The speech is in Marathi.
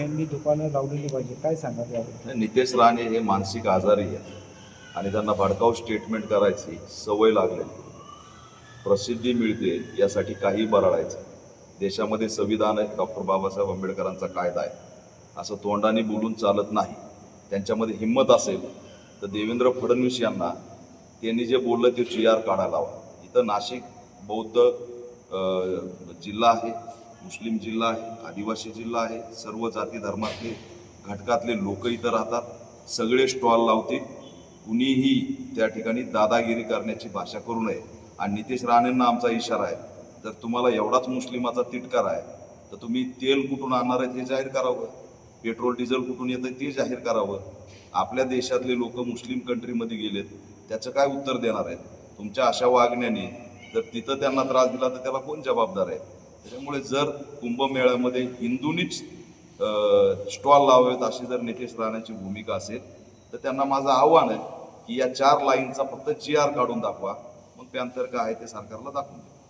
यांनी दुकानं लावलेली पाहिजे, काय सांगा त्याबद्दल? नितेश राणे हे मानसिक आजारी आहेत आणि त्यांना भडकाऊ स्टेटमेंट करायची सवय लागलेली. प्रसिद्धी मिळते यासाठी काही बरळायचं. देशामध्ये संविधान आहे, डॉक्टर बाबासाहेब आंबेडकरांचा कायदा आहे, असं तोंडाने बोलून चालत नाही. त्यांच्यामध्ये हिंमत असेल तर देवेंद्र फडणवीस यांना त्यांनी जे बोललं ते GR काढायला हवा. इथं नाशिक बौद्ध जिल्हा आहे, मुस्लिम जिल्हा आहे, आदिवासी जिल्हा आहे, सर्व जाती धर्मातले घटकातले लोक इथं राहतात. सगळे स्टॉल लावतील. कुणीही त्या ठिकाणी दादागिरी करण्याची भाषा करू नये. आणि नितेश राणेंना आमचा इशारा आहे, जर तुम्हाला एवढाच मुस्लिमाचा तिटकार आहे तर तुम्ही तेल कुठून आणणार आहे ते जाहीर करावं, पेट्रोल डिझेल कुठून येतं ते जाहीर करावं. आपल्या देशातले लोक मुस्लिम कंट्रीमध्ये गेलेत, त्याचं काय उत्तर देणार आहेत? तुमच्या अशा वागण्याने जर तिथं त्यांना त्रास दिला तर त्याला कोण जबाबदार आहे? त्याच्यामुळे जर कुंभमेळ्यामध्ये हिंदूंनीच स्टॉल लावावेत अशी जर नितेश राणेंची भूमिका असेल तर त्यांना माझं आव्हान आहे की या 4 लाईनचा फक्त GR काढून दाखवा, मग पॅन्थर काय आहे ते सरकारला दाखवून द्या.